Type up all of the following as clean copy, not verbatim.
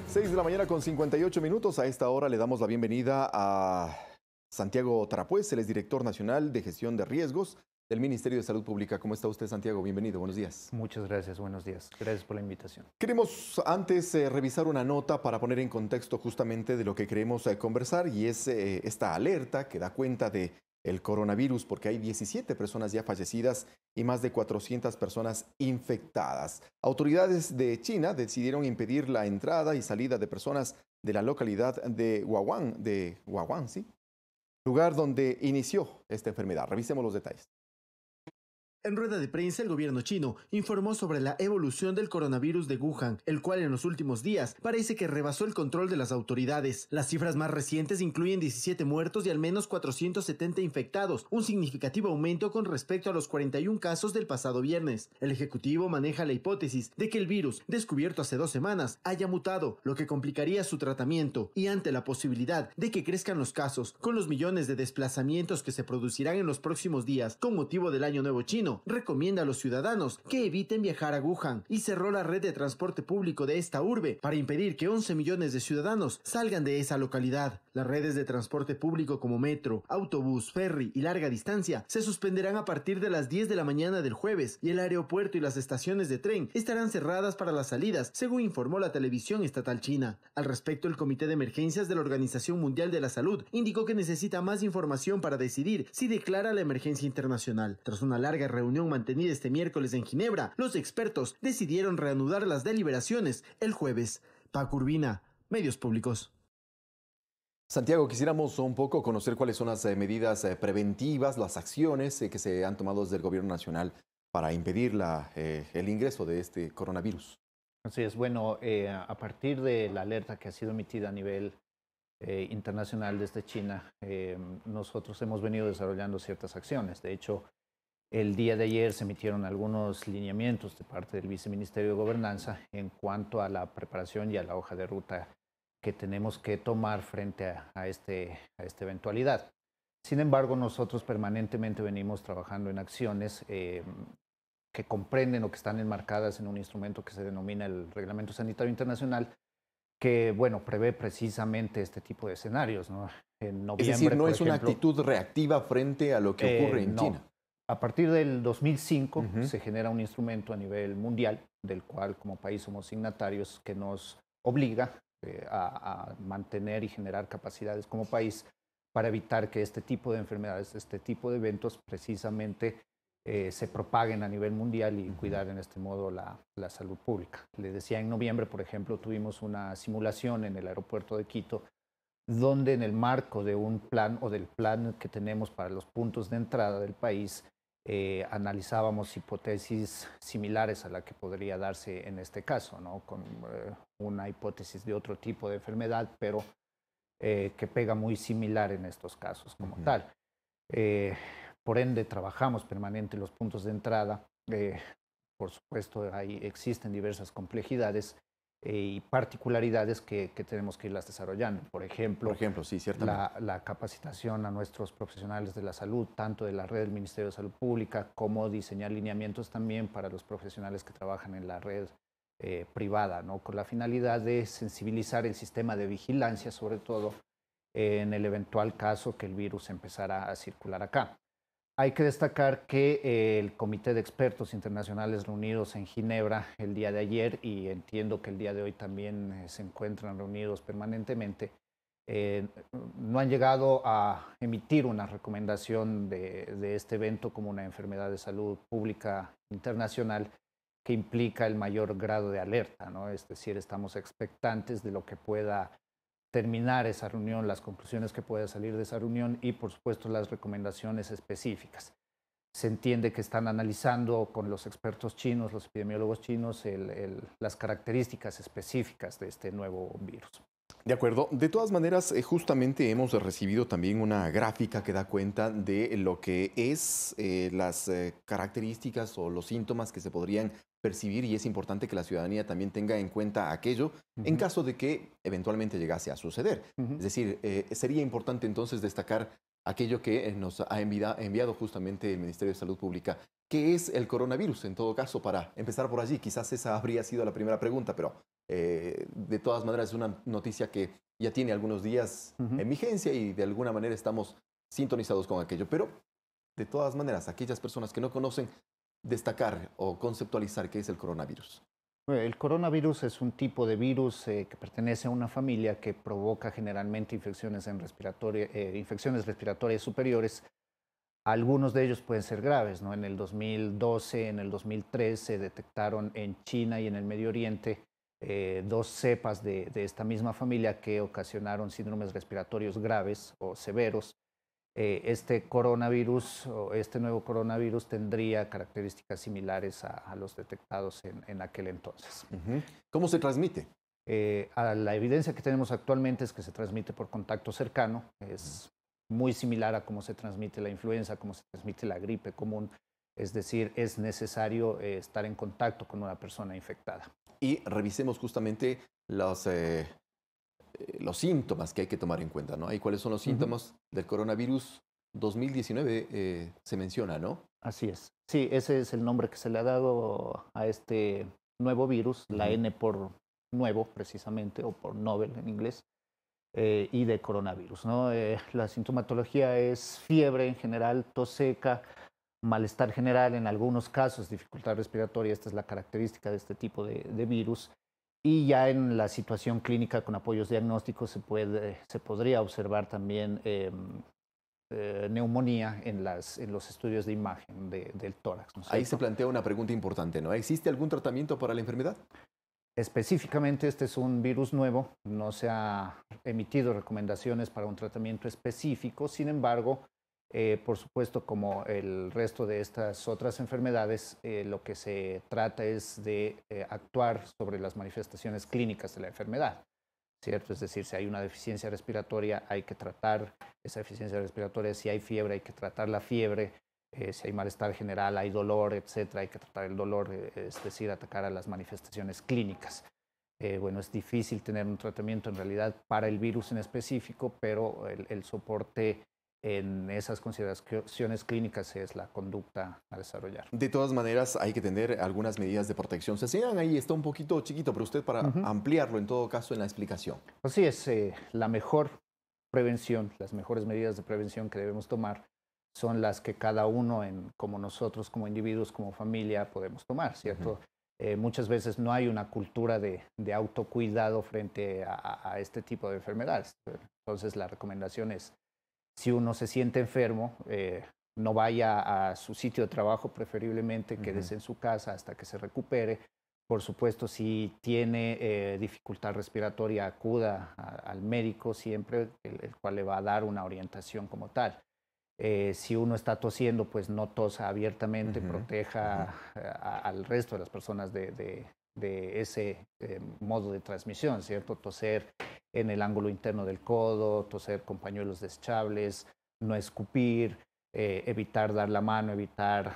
6 de la mañana con 58 minutos. A esta hora le damos la bienvenida a Santiago Tarapuez, él es director nacional de gestión de riesgos del Ministerio de Salud Pública. ¿Cómo está usted, Santiago? Bienvenido, buenos días. Muchas gracias, buenos días. Gracias por la invitación. Queremos antes revisar una nota para poner en contexto justamente de lo que queremos conversar y es esta alerta que da cuenta de el coronavirus, porque hay 17 personas ya fallecidas y más de 400 personas infectadas. Autoridades de China decidieron impedir la entrada y salida de personas de la localidad de Wuhan, ¿sí? Lugar donde inició esta enfermedad. Revisemos los detalles. En rueda de prensa, el gobierno chino informó sobre la evolución del coronavirus de Wuhan, el cual en los últimos días parece que rebasó el control de las autoridades. Las cifras más recientes incluyen 17 muertos y al menos 470 infectados, un significativo aumento con respecto a los 41 casos del pasado viernes. El ejecutivo maneja la hipótesis de que el virus, descubierto hace 2 semanas, haya mutado, lo que complicaría su tratamiento, y ante la posibilidad de que crezcan los casos, con los millones de desplazamientos que se producirán en los próximos días con motivo del Año Nuevo Chino, recomienda a los ciudadanos que eviten viajar a Wuhan y cerró la red de transporte público de esta urbe para impedir que 11 millones de ciudadanos salgan de esa localidad. Las redes de transporte público como metro, autobús, ferry y larga distancia se suspenderán a partir de las 10 de la mañana del jueves y el aeropuerto y las estaciones de tren estarán cerradas para las salidas, según informó la televisión estatal china. Al respecto, el Comité de Emergencias de la Organización Mundial de la Salud indicó que necesita más información para decidir si declara la emergencia internacional. Tras una larga reunión mantenida este miércoles en Ginebra, los expertos decidieron reanudar las deliberaciones el jueves. Paco Urbina, Medios Públicos. Santiago, quisiéramos un poco conocer cuáles son las medidas preventivas, las acciones que se han tomado desde el gobierno nacional para impedir el ingreso de este coronavirus. Así es, bueno, a partir de la alerta que ha sido emitida a nivel internacional desde China, nosotros hemos venido desarrollando ciertas acciones. De hecho, el día de ayer se emitieron algunos lineamientos de parte del Viceministerio de Gobernanza en cuanto a la preparación y a la hoja de ruta que tenemos que tomar frente a esta eventualidad. Sin embargo, nosotros permanentemente venimos trabajando en acciones que comprenden o que están enmarcadas en un instrumento que se denomina el Reglamento Sanitario Internacional, que, bueno, prevé precisamente este tipo de escenarios, ¿no? En noviembre, es decir, no por es una ejemplo, actitud reactiva frente a lo que ocurre en no. China. A partir del 2005 se genera un instrumento a nivel mundial, del cual como país somos signatarios, que nos obliga a mantener y generar capacidades como país para evitar que este tipo de enfermedades, este tipo de eventos precisamente se propaguen a nivel mundial y cuidar en este modo la salud pública. Les decía, en noviembre, por ejemplo, tuvimos una simulación en el aeropuerto de Quito, donde en el marco de un plan o del plan que tenemos para los puntos de entrada del país, analizábamos hipótesis similares a la que podría darse en este caso, ¿no? Con una hipótesis de otro tipo de enfermedad, pero que pega muy similar en estos casos como tal. Por ende, trabajamos permanente en los puntos de entrada. Por supuesto, ahí existen diversas complejidades y particularidades que tenemos que irlas desarrollando. Por ejemplo, Sí, ciertamente. la capacitación a nuestros profesionales de la salud, tanto de la red del Ministerio de Salud Pública, como diseñar lineamientos también para los profesionales que trabajan en la red privada, ¿no? Con la finalidad de sensibilizar el sistema de vigilancia, sobre todo en el eventual caso que el virus empezara a circular acá. Hay que destacar que el Comité de Expertos Internacionales reunidos en Ginebra el día de ayer, y entiendo que el día de hoy también se encuentran reunidos permanentemente, no han llegado a emitir una recomendación de este evento como una enfermedad de salud pública internacional que implica el mayor grado de alerta, ¿no? Es decir, estamos expectantes de lo que pueda terminar esa reunión, las conclusiones que pueda salir de esa reunión y, por supuesto, las recomendaciones específicas. Se entiende que están analizando con los expertos chinos, los epidemiólogos chinos, las características específicas de este nuevo virus. De acuerdo. De todas maneras, justamente hemos recibido también una gráfica que da cuenta de lo que es las características o los síntomas que se podrían percibir y es importante que la ciudadanía también tenga en cuenta aquello en caso de que eventualmente llegase a suceder. Es decir, sería importante entonces destacar aquello que nos ha enviado justamente el Ministerio de Salud Pública. ¿Qué es el coronavirus en todo caso? Para empezar por allí, quizás esa habría sido la primera pregunta, pero De todas maneras, es una noticia que ya tiene algunos días en vigencia y de alguna manera estamos sintonizados con aquello. Pero, de todas maneras, aquellas personas que no conocen, destacar o conceptualizar qué es el coronavirus. El coronavirus es un tipo de virus que pertenece a una familia que provoca generalmente infecciones respiratorias superiores. Algunos de ellos pueden ser graves, ¿no? En el 2012, en el 2003 se detectaron en China y en el Medio Oriente dos cepas de esta misma familia que ocasionaron síndromes respiratorios graves o severos. Este coronavirus o este nuevo coronavirus tendría características similares a los detectados en aquel entonces. ¿Cómo se transmite? La evidencia que tenemos actualmente es que se transmite por contacto cercano. Es muy similar a cómo se transmite la influenza, cómo se transmite la gripe común. Es decir, es necesario estar en contacto con una persona infectada. Y revisemos justamente los síntomas que hay que tomar en cuenta, ¿no? ¿Y cuáles son los síntomas del coronavirus 2019? Se menciona, ¿no? Así es. Sí, ese es el nombre que se le ha dado a este nuevo virus, la N por nuevo, precisamente, o por novel en inglés, y de coronavirus, ¿no? La sintomatología es fiebre en general, tos seca, malestar general en algunos casos, dificultad respiratoria, esta es la característica de este tipo de virus. Y ya en la situación clínica con apoyos diagnósticos se podría observar también neumonía en los estudios de imagen del tórax, ¿no es Ahí cierto? se plantea una pregunta importante, ¿no? ¿Existe algún tratamiento para la enfermedad? Específicamente, este es un virus nuevo, no se ha emitido recomendaciones para un tratamiento específico, sin embargo, por supuesto, como el resto de estas otras enfermedades, lo que se trata es de actuar sobre las manifestaciones clínicas de la enfermedad, ¿cierto? Es decir, si hay una deficiencia respiratoria, hay que tratar esa deficiencia respiratoria, si hay fiebre, hay que tratar la fiebre, si hay malestar general, hay dolor, etcétera, hay que tratar el dolor, es decir, atacar a las manifestaciones clínicas. Bueno, es difícil tener un tratamiento en realidad para el virus en específico, pero el soporte en esas consideraciones clínicas es la conducta a desarrollar. De todas maneras, hay que tener algunas medidas de protección. Se señalan ahí, está un poquito chiquito, pero usted para ampliarlo en todo caso en la explicación. Así es, la mejor prevención, las mejores medidas de prevención que debemos tomar son las que cada uno, como nosotros, como individuos, como familia, podemos tomar, ¿cierto? Muchas veces no hay una cultura de autocuidado frente a este tipo de enfermedades. Entonces, la recomendación es, si uno se siente enfermo, no vaya a su sitio de trabajo, preferiblemente quédese en su casa hasta que se recupere. Por supuesto, si tiene dificultad respiratoria, acuda al médico siempre, el cual le va a dar una orientación como tal. Si uno está tosiendo, pues no tosa abiertamente, proteja al resto de las personas de ese modo de transmisión, ¿cierto? Toser en el ángulo interno del codo, toser con pañuelos desechables, no escupir, evitar dar la mano, evitar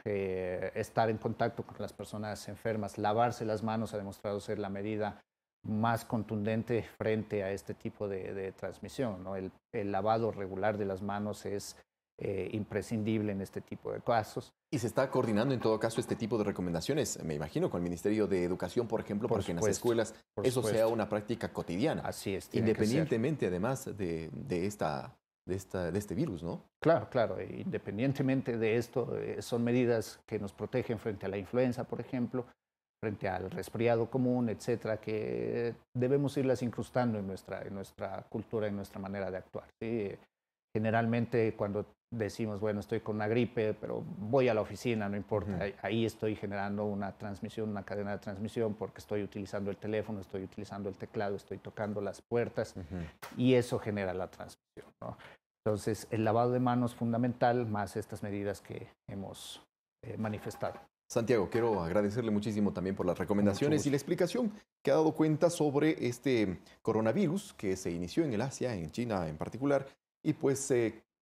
estar en contacto con las personas enfermas. Lavarse las manos ha demostrado ser la medida más contundente frente a este tipo de transmisión, ¿no? El lavado regular de las manos es imprescindible en este tipo de casos. Y se está coordinando en todo caso este tipo de recomendaciones, me imagino, con el Ministerio de Educación, por ejemplo, para que en las escuelas eso sea una práctica cotidiana. Así es. Independientemente, además, de este virus, ¿no? Claro, claro. Independientemente de esto, son medidas que nos protegen frente a la influenza, por ejemplo, frente al resfriado común, etcétera, que debemos irlas incrustando en nuestra cultura, en nuestra manera de actuar, ¿sí? Generalmente cuando decimos, bueno, estoy con una gripe, pero voy a la oficina, no importa, ahí estoy generando una transmisión, una cadena de transmisión, porque estoy utilizando el teléfono, estoy utilizando el teclado, estoy tocando las puertas, y eso genera la transmisión, ¿no? Entonces, el lavado de manos es fundamental, más estas medidas que hemos manifestado. Santiago, quiero agradecerle muchísimo también por las recomendaciones y la explicación que ha dado cuenta sobre este coronavirus que se inició en el Asia, en China en particular, y pues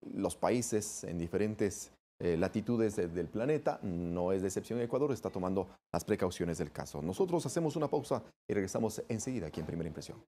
los países en diferentes latitudes del planeta, no es de excepción Ecuador, está tomando las precauciones del caso. Nosotros hacemos una pausa y regresamos enseguida aquí en Primera Impresión.